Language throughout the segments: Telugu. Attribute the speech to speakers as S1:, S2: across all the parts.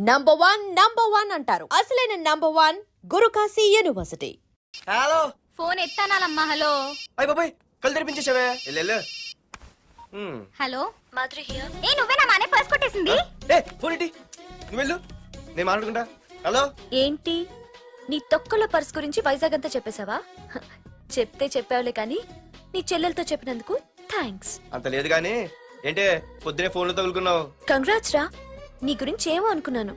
S1: నంబర్ వన్ అంటారు. అసలైన number one Gurukashi university.
S2: Hello,
S3: phone ఎత్తానాలమ్మా. హలో.
S2: అయ్య బాబాయ్, కళ్ళు తెరిపించేసావే.
S3: Hello Madhuri here. ఏ నువ్వేనా మానే పర్స్ కొట్టేసింది?
S2: ఫోన్ ఏంటి? నువ్వు వెళ్ళు, నేను మాట్లాడుకుంటా. హలో.
S4: ఏంటి నీ తొక్కల పర్స్ గురించి వైజాగ్ అంతా చెప్పేశావా? చెప్తే చెప్పావులే కానీ నీ చెల్లెలతో చెప్పినందుకు థ్యాంక్స్.
S2: అంత లేదు గానీ ఏంటే పొద్దునే ఫోన్లో తగులుకున్నావు?
S4: కంగ్రాట్స్ రా. నీ గురించి ఏమో అనుకున్నాను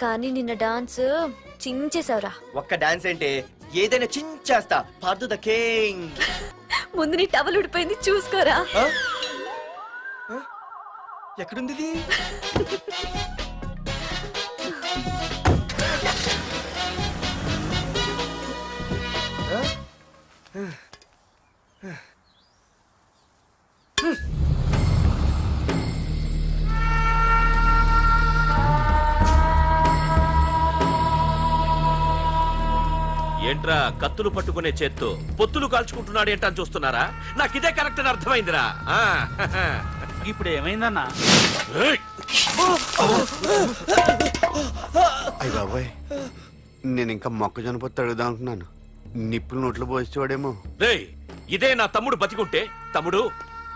S4: కానీ నిన్న డాన్స్ చించేశావురా.
S2: ఒక్క డాన్స్ ఏంటి, ఏదైనా చించేస్తా. Pardhu the king.
S4: ముందు నీ టవల్ ఉడిపోయింది చూసుకోరా.
S2: ఎక్కడుంది ఇది?
S5: ఏంట్రా కత్తులు పట్టుకునే చేత్తో పొత్తులు కాల్చుకుంటున్నాడు ఏంటని చూస్తున్నారా? నాకు ఇదే కరెక్ట్ అని అర్థమైందిరా.
S6: ఇప్పుడు ఏమైందన్నా?
S7: అయ్య బాబాయ్, నేను ఇంకా మొక్కజొన్న పొత్తు అడుగుదాం అనుకున్నాను. నిప్పులు నోట్లో పోసేవాడేమో.
S5: రేయ్, ఇదే నా తమ్ముడు బతికుంటే, తమ్ముడు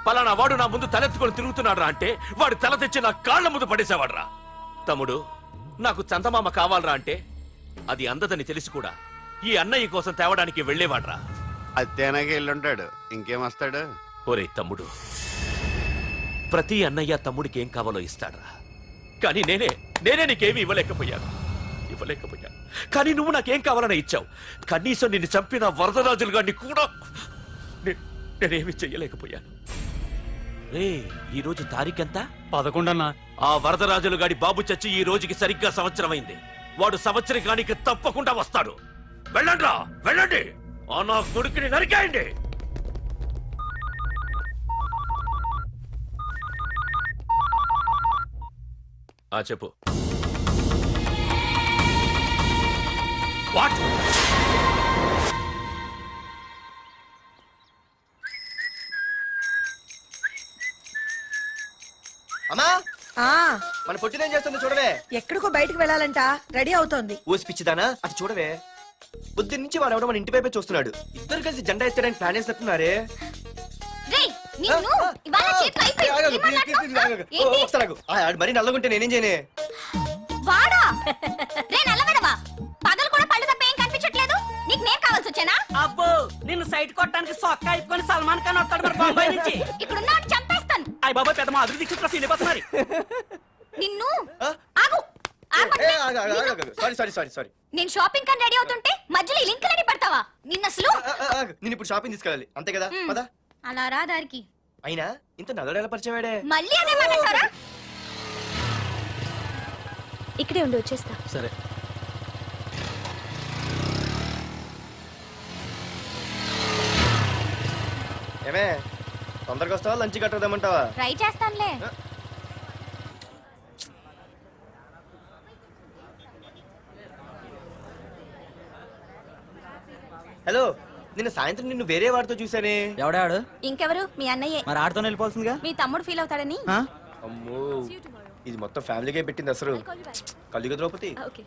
S5: పలానా వాడు నా ముందు తలెత్తుకొని తిరుగుతున్నాడు రా అంటే వాడు తల తెచ్చి నా కాళ్ల ముందు పడేసేవాడ్రా. తమ్ముడు నాకు చందమామ కావాలరా అంటే అది అందదని తెలిసి కూడా ఈ అన్నయ్య కోసం తేవడానికి వెళ్లేవాడ్రా.
S7: అది తేనాగా వెళ్ళుంటాడు, ఇంకేం వస్తాడు?
S5: ఒరే తమ్ముడు, ప్రతి అన్నయ్య తమ్ముడికి ఏం కావాలో ఇస్తాడ్రా. కానీ నేనే నీకేమీ ఇవ్వలేకపోయాను. కానీ నువ్వు నాకేం కావాలని ఇచ్చావు. కనీసం నిన్ను చంపిన వరదరాజులు గారిని కూడా నేనేమి చెయ్యలేకపోయాను. రే, ఈ రోజు తారీఖెంత?
S6: 11 అన్నా.
S5: ఆ వరదరాజులు గాడి బాబు చచ్చి ఈ రోజుకి సరిగ్గా సంవత్సరమైంది. వాడు సంవత్సరానికి తప్పకుండా వస్తాడు. వెళ్ళండ్రా, వెళ్ళండి. ఆ నా కొడుకుని నరికేయండి. చెప్పు. వాట్?
S2: అమ్మా, మన పొట్టిదేం చేస్తుంది చూడవే.
S1: ఎక్కడికో బయటకు వెళ్ళాలంట, రెడీ అవుతోంది.
S2: ఊసి పిచ్చిదానా, అది చూడవే. పొద్దున్న నుంచి వాడు ఎవడో మన ఇంటి వైపే చూస్తున్నాడు. ఇద్దరు కలిసి జెండా ఎత్తడానికి ప్లాన్ చేస్తున్నారు. మరి నల్లగుంటే నేనేం చేయనే?
S3: వాడా? రే నల్లవడవా, పగలు కూడా పళ్ళు తప్ప ఏం కనిపించట్లేదు. నీకు నేను కావాల్సి వచ్చానా?
S8: అబ్బో, నిన్ను సైట్ కొట్టడానికి సొక్క అయిపోయి సల్మాన్ ఖాన్ వస్తాడు మరి బొంబాయి నుంచి.
S3: ఇక్కడ ఉన్న చంపేస్తాను.
S8: అయ్య బాబా, పెద్ద మాధురి దీక్షిత్ సీన్ అయిపోతున్నారు.
S3: నిన్ను ఆగు.
S2: సారీ.
S3: నేను షాపింగ్ కని రెడీ అవుతుంటే మధ్యలో ఈ లింకులని పడతావా? నిన్న అసలు
S2: నేను ఇప్పుడు షాపింగ్ తీసుకెళ్ళాలి, అంతే కదా? పద.
S3: అలా రా దారికి.
S2: అయినా ఇంత నల్లడు ఎలా పరిచయం వాడే?
S3: మళ్ళీ అదే మాట్లాడతారా?
S4: ఇక్కడే ఉండి వచ్చేస్తా.
S6: సరే.
S2: ఏమే, తొందరగా వస్తావా? లంచ్ కట్టదామంటావా?
S3: ట్రై చేస్తానులే.
S2: హలో, నిన్న సాయంత్రం నిన్ను వేరే వాడితో చూసానే.
S6: ఎవడాడు?
S3: ఇంకెవరు? మీ అన్నయ్యే.
S6: మరి ఆడుతో వెళ్ళిపోవాల్సిందిగా.
S3: మీ తమ్ముడు ఫీల్ అవుతాడని.
S2: అమ్మో, ఇది మొత్తం ఫ్యామిలీకే పెట్టింది అసలు. కలియుగ ద్రౌపది.
S4: ఓకే.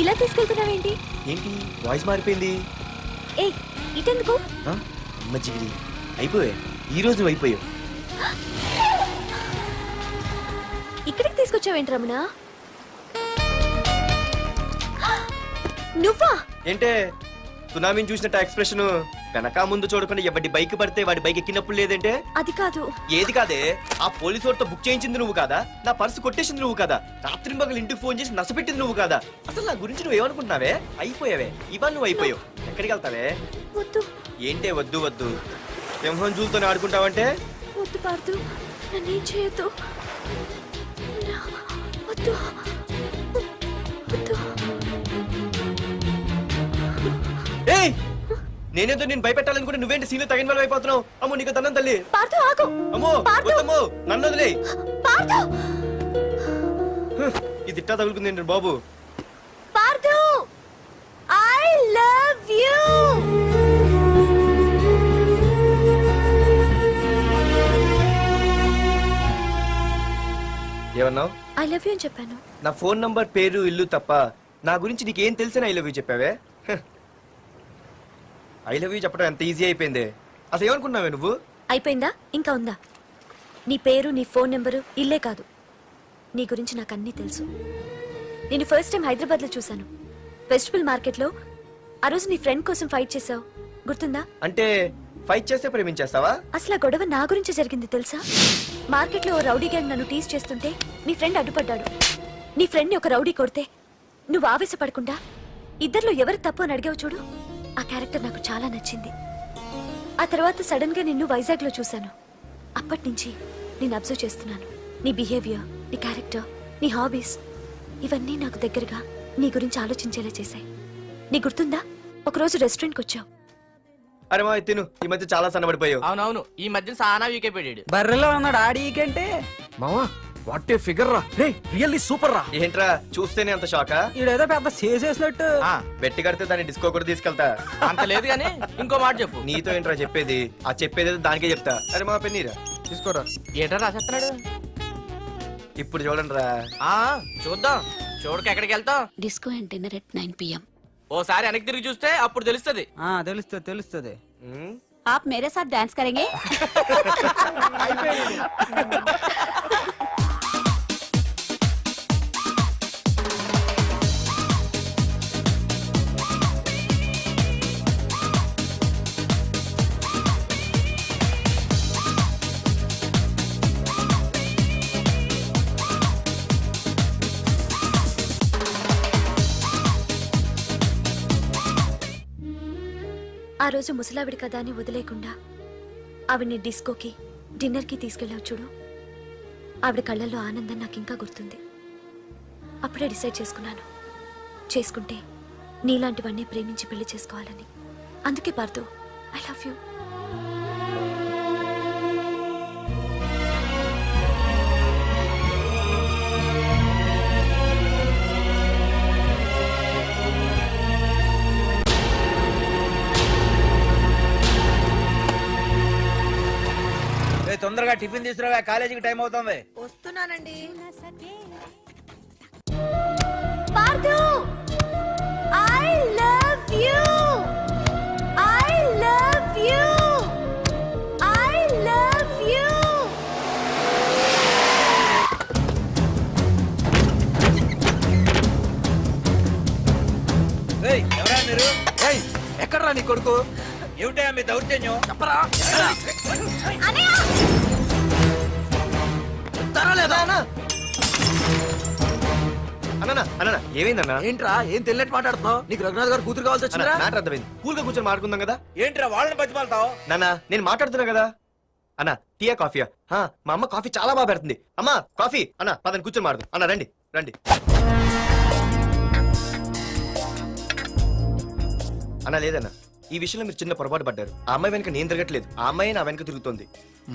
S4: ఇలా తీసుకెళ్తున్నావేంటి?
S2: ఏంటి వాయిస్ మారిపోయింది?
S4: ఏ ఇటెందుకు?
S2: అమ్మ జిగిరి, అయిపోయా. ఈ రోజు నువ్వు అయిపోయావు.
S4: ఇక్కడికి తీసుకొచ్చావేంటి రమణ? నువ్వా?
S2: ఏంటే సునామీని చూసినట్టు ఎక్స్ప్రెషన్. వెనక ముందు చూడకుండా ఎవడి బైక్ పడితే వాడి బైక్ ఎక్కినప్పుడు లేదంటే?
S4: అది కాదు.
S2: ఏది కాదే? ఆ పోలీసు వాడితో బుక్ చేయించింది నువ్వు కాదా? నా పర్సు కొట్టేసింది నువ్వు కాదా? రాత్రి మగలు ఇంటికి ఫోన్ చేసి నసపెట్టింది నువ్వు కాదా? అసలు నా గురించి నువ్వు ఏమనుకుంటున్నావే? అయిపోయావే, ఇవాళ నువ్వు అయిపోయావు. ఎక్కడికి వెళ్తావే?
S4: వద్దు.
S2: ఏంటే వద్దు? సింహం జూలతో ఆడుకుంటావంటే?
S4: వద్దు పార్దు, నన్నేం చేయొద్దు. వద్దు.
S2: ఏయ్, నేనేదో నేను భయపెట్టాలనుకుంటే నువ్వేంటి సీన్లో తగిన వాళ్ళు అయిపోతున్నావు? అమ్మో, నీకు దండం తల్లి.
S4: పార్దు ఆగు.
S2: అమ్మో, వద్దమ్మో, నన్ను వదిలే.
S4: పార్దు.
S2: ఇది ఇట్టా తగులుకుంది బాబు. ఏమన్నావు?
S4: ఐ లవ్ యూ అని చెప్పాను.
S2: నా ఫోన్ నంబర్, పేరు, ఇల్లు తప్ప నా గురించి నీకేం తెలిసిన ఐ లవ్ యూ చెప్పావే? ఐ లవ్ యూ చెప్పడం ఎంత ఈజీ అయిపోయింది. అసలు ఏమనుకున్నావే నువ్వు?
S4: అయిపోయిందా? ఇంకా ఉందా? నీ పేరు, నీ ఫోన్ నెంబరు, ఇల్లే కాదు, నీ గురించి నాకు అన్నీ తెలుసు. నేను ఫస్ట్ టైం హైదరాబాద్ లో చూశాను, వెజిటబుల్ మార్కెట్ లో. ఆ రోజు నీ ఫ్రెండ్ కోసం ఫైట్ చేసావు, గుర్తుందా?
S2: అంటే ఫైట్ చేస్తే ప్రేమించేస్తావా?
S4: అసలు ఆ గొడవ నా గురించి జరిగింది తెలుసా? మార్కెట్ లో ఓ రౌడీ గ్యాంగ్ నన్ను టీజ్ చేస్తుంటే నీ ఫ్రెండ్ అడ్డుపడ్డాడు. నీ ఫ్రెండ్ ని ఒక రౌడీ కొడితే నువ్వు ఆవేశపడకుండా ఇద్దరిలో ఎవరు తప్పు అని అడిగావు చూడు, ఆ క్యారెక్టర్ నాకు చాలా నచ్చింది. ఆ తర్వాత సడన్ గా నిన్ను వైజాగ్ లో చూశాను. అప్పటి నుంచి నేను అబ్జర్వ్ చేస్తున్నాను. నీ బిహేవియర్, నీ క్యారెక్టర్, నీ హాబీస్, ఇవన్నీ నాకు దగ్గరగా నీ గురించి ఆలోచించేలా చేశాయి. నీ గుర్తుందా, ఒకరోజు రెస్టారెంట్కి వచ్చావు.
S2: అరే మా తిను, ఈ మధ్య చాలా సన్నబడిపోయావు.
S9: అవునవును, ఈ మధ్య సానా వీకే పెట్టాడు.
S8: బర్రెలో ఉన్నాడు ఆడికంటే.
S6: మావా వాట్ ఏ ఫిగర్ రా, రే రియల్లీ సూపర్ రా.
S2: ఏంట్రా చూస్తేనే అంత షాకా?
S8: ఈడేదో పెద్ద చేసేసినట్టు.
S2: బెట్టి కడితే దాన్ని డిస్కో కూడా తీసుకెళ్తా.
S9: అంత లేదు గానీ ఇంకో మాట చెప్పు.
S2: నీతో ఏంట్రా చెప్పేది? ఆ చెప్పేది దానికే చెప్తా. అరే మా పెన్నీరా తీసుకోరా.
S9: ఏటా రాసేస్తున్నాడు?
S2: ఇప్పుడు చూడండి రా.
S9: ఆ చూద్దాం, చూడక ఎక్కడికి వెళ్తాం?
S4: Disco and dinner at 9 PM.
S9: ఓసారి వెనక్కి తిరిగి చూస్తే అప్పుడు తెలుస్తది.
S8: తెలుస్తుంది తెలుస్తుంది.
S3: आप मेरे साथ डांस करेंगे?
S4: ఆ రోజు ముసలావిడి కదా అని వదిలేకుండా ఆవిడ్ని డిస్కోకి, డిన్నర్కి తీసుకెళ్ళావు చూడు, ఆవిడ కళ్ళల్లో ఆనందం నాకు ఇంకా గుర్తుంది. అప్పుడే డిసైడ్ చేసుకుంటే నీలాంటివన్నీ ప్రేమించి పెళ్లి చేసుకోవాలని. అందుకే పార్దు, ఐ లవ్ యూ.
S6: తొందరగా టిఫిన్ తీసుకురావా, కాలేజీకి టైం అవుతుంది.
S1: వస్తున్నానండి.
S4: Pardhu, I love you, I love you, I love you.
S6: ఎవరా మీరు? ఎక్కడరా నీ కొడుకు? ఏమిటా మీ దౌర్జన్యం? చెప్పరా.
S2: అన్న ఏమైందన్నా?
S6: ఏంట్రా ఏం తెలియట్ మాట్లాడుతున్నావు? నీకు రఘునాథ్ గారు కూతురు కావాల్సి వచ్చిందా?
S2: మ్యాటర్ అర్థమైంది. కూల్ గా కూర్చొని మాట్లాడుకుందాం కదా.
S6: ఏంట్రా వాళ్ళని బతిమాలతావు?
S2: నాన్న నేను మాట్లాడుతున్నా కదా. అన్న టీయా కాఫీయా? మా అమ్మ కాఫీ చాలా బాగా పెడుతుంది. అమ్మా కాఫీ. అన్న పదని కూర్చొని మాడదు. అన్న రండి రండి. అన్న లేదన్న, ఈ విషయంలో మీరు చిన్న పొరపాటు పడ్డారు. ఆ అమ్మాయి వెనక నేను తిరగట్లేదు, ఆ అమ్మాయి నా వెనక తిరుగుతోంది.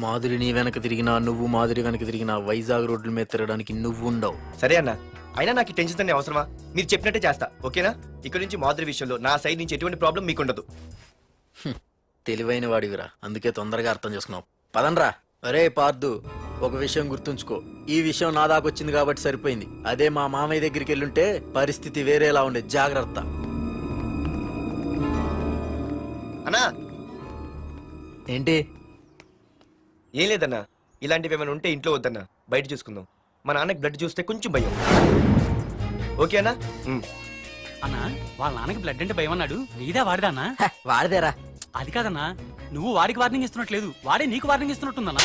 S9: మాధురి నీ వెనక తిరిగినా, నువ్వు మాధురి వెనక తిరిగినా వైజాగ్ రోడ్ల మీద తిరగడానికి నువ్వు ఉండవు.
S2: సరే అన్న, అయినా నాకు టెన్షన్ అనే అవసరమా? మీరు చెప్పినట్టే చేస్తా, ఓకేనా? ఇక్కడ నుంచి మాధురి విషయంలో నా సైడ్ నుంచి ఎటువంటి ప్రాబ్లం మీకు ఉండదు.
S9: తెలివైన వాడివిరా, అందుకే తొందరగా అర్థం చేసుకున్నావు. పదండ్రా. అరే పార్దు, ఒక విషయం గుర్తుంచుకో, ఈ విషయం నా దాకొచ్చింది కాబట్టి సరిపోయింది. అదే మా మామయ్య దగ్గరికి వెళ్ళుంటే పరిస్థితి వేరేలా ఉండే. జాగ్రత్త.
S2: అన్నా
S9: ఏంటి?
S2: ఏం లేదన్నా, ఇలాంటివి ఏమైనా ఉంటే ఇంట్లో వద్దన్నా, బయట చూసుకుందాం. మా నాన్నకి బ్లడ్ చూస్తే కొంచెం భయం. ఓకే అన్నా?
S6: అన్నా వాళ్ళ నాన్నకి బ్లడ్ అంటే భయం అన్నాడు, నీదా వాడిదా అన్నా?
S9: వాడిదేరా.
S6: అది కాదన్నా, నువ్వు వాడికి వార్నింగ్ ఇస్తున్నట్లేదు, వాడే నీకు వార్నింగ్ ఇస్తున్నట్టుందన్నా.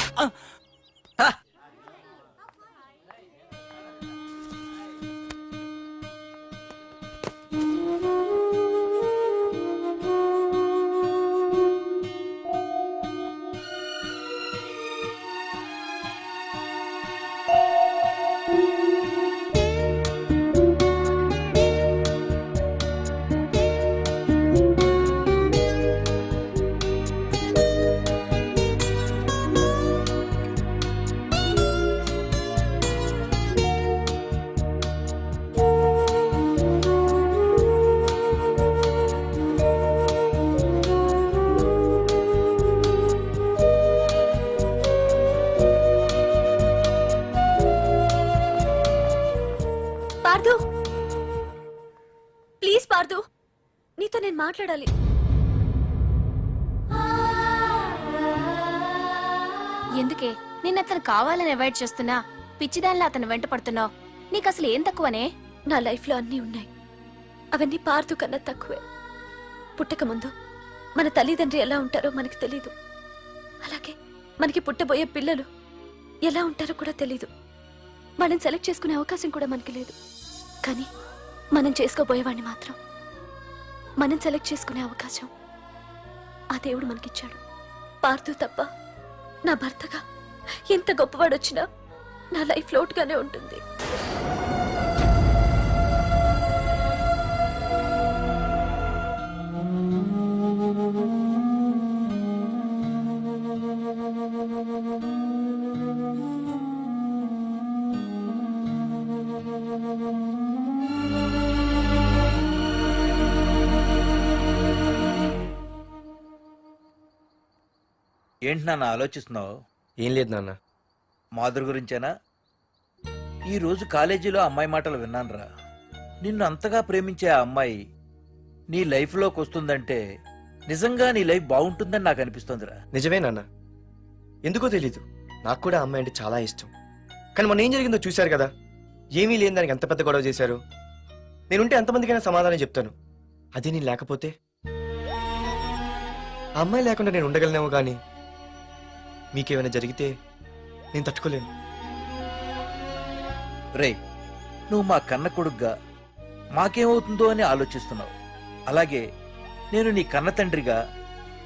S4: ప్లీజ్ పార్దు, నీతో నేను మాట్లాడాలి.
S3: ఎందుకే నిన్న అతను కావాలని అవాయిడ్ చేస్తున్నా పిచ్చిదానిలో అతను వెంట పడుతున్నావు? నీకు అసలు ఏం తక్కువనే?
S4: నా లైఫ్లో అన్నీ ఉన్నాయి, అవన్నీ పార్దు కన్నా తక్కువే. పుట్టక ముందు మన తల్లిదండ్రి ఎలా ఉంటారో మనకి తెలీదు, అలాగే మనకి పుట్టబోయే పిల్లలు ఎలా ఉంటారో కూడా తెలీదు. మనం సెలెక్ట్ చేసుకునే అవకాశం కూడా మనకి లేదు. కానీ మనం చేసుకోబోయేవాడిని మాత్రం మనం సెలెక్ట్ చేసుకునే అవకాశం ఆ దేవుడు మనకిచ్చాడు. పార్దు తప్ప నా భర్తగా ఎంత గొప్పవాడొచ్చినా నా లైఫ్ లోటుగానే ఉంటుంది.
S6: ఏంటి నాన్న ఆలోచిస్తున్నావు?
S2: ఏం లేదు నాన్న.
S6: మాధురి గురించేనా? ఈరోజు కాలేజీలో అమ్మాయి మాటలు విన్నానురా. నిన్ను అంతగా ప్రేమించే ఆ అమ్మాయి నీ లైఫ్లోకి వస్తుందంటే నిజంగా నీ లైఫ్ బాగుంటుందని నాకు అనిపిస్తోందిరా.
S2: నిజమే నాన్న. ఎందుకో తెలీదు, నాకు కూడా అమ్మాయి అంటే చాలా ఇష్టం. కానీ మొన్న ఏం జరిగిందో చూశారు కదా. ఏమీ లేని దానికి ఎంత పెద్ద గొడవ చేశారు. నేనుంటే ఎంతమందికైనా సమాధానం చెప్తాను. అదే నేను లేకపోతే? ఆ అమ్మాయి లేకుండా నేను ఉండగలనేమో కానీ మీకేమైనా జరిగితే నేను తట్టుకోలేను.
S6: రే, నువ్వు మా కన్న కొడుగ్గా మాకేమవుతుందో అని ఆలోచిస్తున్నావు. అలాగే నేను నీ కన్న తండ్రిగా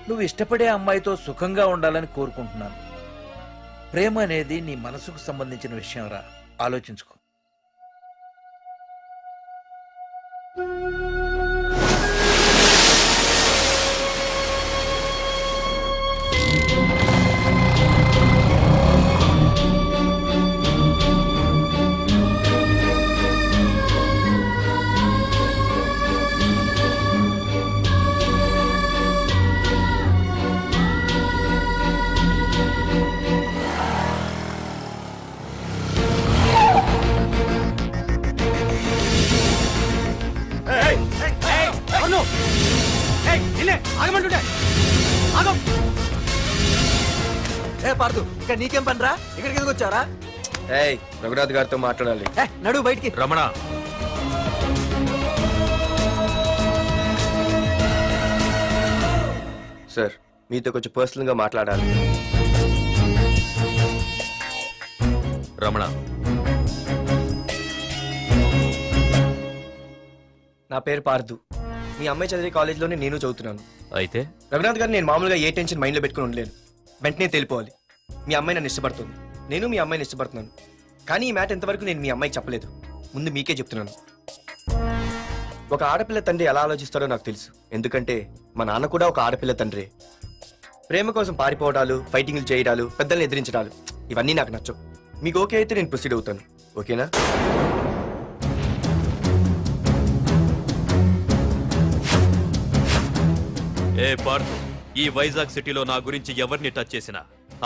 S6: నువ్వు ఇష్టపడే అమ్మాయితో సుఖంగా ఉండాలని కోరుకుంటున్నాను. ప్రేమ అనేది నీ మనసుకు సంబంధించిన విషయం రా, ఆలోచించుకో.
S9: ఏ పార్దు, ఇక్కడ నీకేం పనిరా? ఇక్కడికి ఎందుకు వచ్చావరా?
S2: ఏయ్, రఘునాథ్ గారితో మాట్లాడాలి.
S9: నడు బయటికి.
S5: రమణ,
S2: సార్, మీతో కొంచెం పర్సనల్ గా మాట్లాడాలి.
S5: రమణ,
S2: నా పేరు పార్దు. మీ అమ్మాయి చదివే కాలేజ్లోనే నేను చదువుతున్నాను.
S5: అయితే
S2: రఘునాథ్ గారు, నేను మామూలుగా ఏ టెన్షన్ మైండ్లో పెట్టుకుని ఉండలేను. వెంటనే తెలిపోవాలి. మీ అమ్మాయి నన్ను ఇష్టపడుతుంది, నేను మీ అమ్మాయిని ఇష్టపడుతున్నాను. కానీ ఈ మ్యాటర్ ఎంతవరకు నేను మీ అమ్మాయికి చెప్పలేదు. ముందు మీకే చెప్తున్నాను. ఒక ఆడపిల్ల తండ్రి ఎలా ఆలోచిస్తాడో నాకు తెలుసు. ఎందుకంటే మా నాన్న కూడా ఒక ఆడపిల్ల తండ్రి. ప్రేమ కోసం పారిపోవడాలు, ఫైటింగ్లు చేయడాలు, పెద్దల్ని ఎదిరించడాలు, ఇవన్నీ నాకు నచ్చవు. మీకు ఓకే అయితే నేను ప్రొసీడ్ అవుతాను. ఓకేనా?
S5: ఏ పార్దు, ఈ వైజాగ్ సిటీలో నా గురించి ఎవరిని టచ్ చేసినా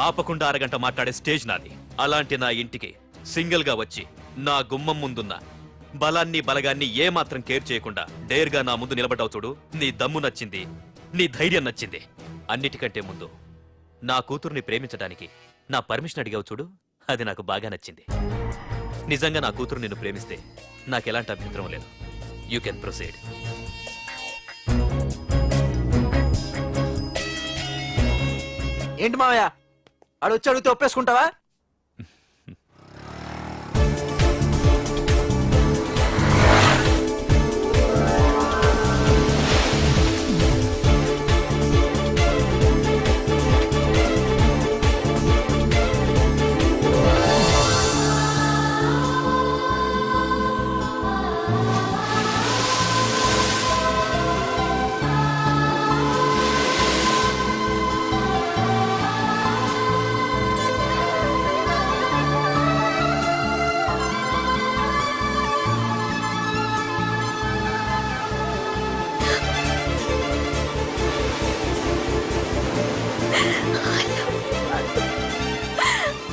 S5: ఆపకుండా అరగంట మాట్లాడే స్టేజ్ నాది. అలాంటి నా ఇంటికి సింగిల్ గా వచ్చి నా గుమ్మం ముందున్న బలాన్ని బలగాన్ని ఏమాత్రం కేర్ చేయకుండా డేర్గా నా ముందు నిలబడ్డావు చూడు. నీ దమ్ము నచ్చింది, నీ ధైర్యం నచ్చింది. అన్నిటికంటే ముందు నా కూతుర్ని ప్రేమించడానికి నా పర్మిషన్ అడిగావు చూడు, అది నాకు బాగా నచ్చింది. నిజంగా నా కూతురు నిన్ను ప్రేమిస్తే నాకెలాంటి అభ్యంతరం లేదు. You can proceed.
S9: ఏంటి మావయ్య, ఆడు వచ్చి అడిగితే ఒప్పేసుకుంటావా?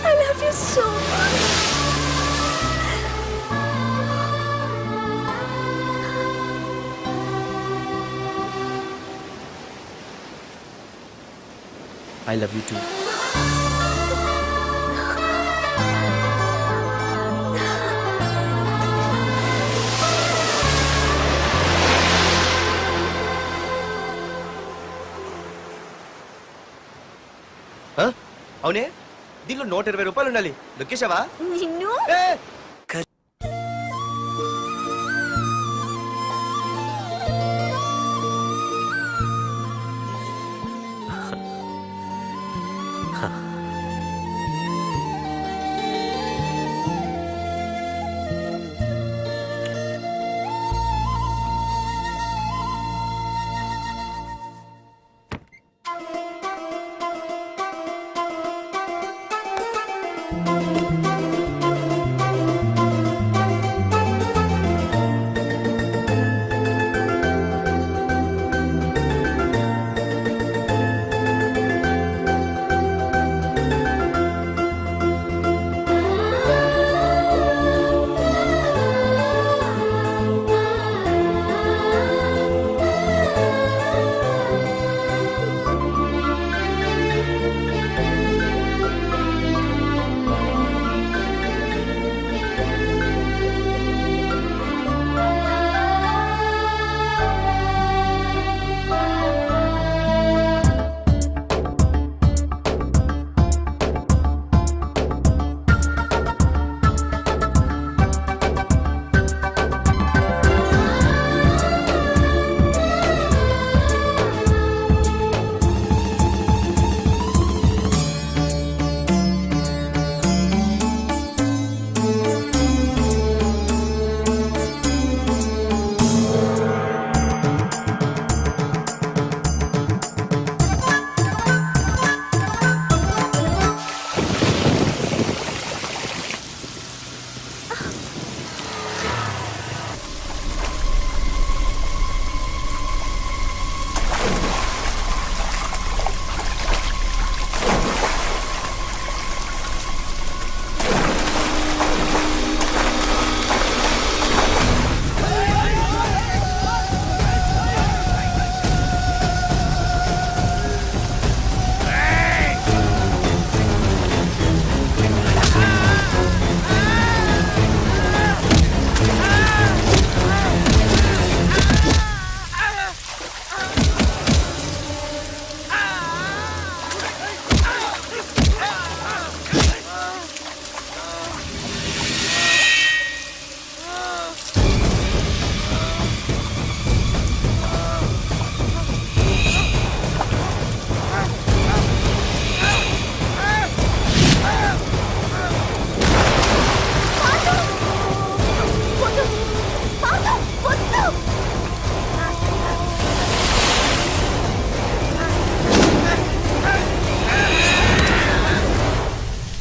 S4: I love you so much.
S2: I love you two. అవునే, దీనిలో 120 రూపాయలు ఉండాలి. దొక్కేశావా?
S4: నిన్ను
S2: ఏ!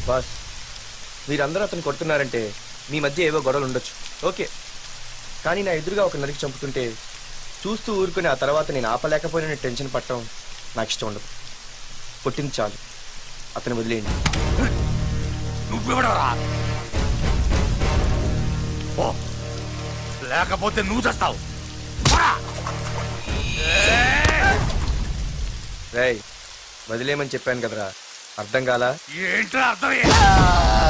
S2: బాస్, మీరందరూ అతను కొడుతున్నారంటే మీ మధ్య ఏవో గొడవలు ఉండొచ్చు, ఓకే. కానీ నా ఎదురుగా ఒక నరికి చంపుతుంటే చూస్తూ ఊరుకుని ఆ తర్వాత నేను ఆపలేకపోయిన టెన్షన్ పట్టడం నాకు ఇష్టం ఉండదు. కొట్టింది చాలు, అతను వదిలేయండి.
S5: నువ్వెవడరా? లేకపోతే నువ్వు చేస్తావు.
S2: రేయ్, వదిలేయమని చెప్పాను కదరా, అర్థం కాలా?
S5: ఏంట్రా అర్థం?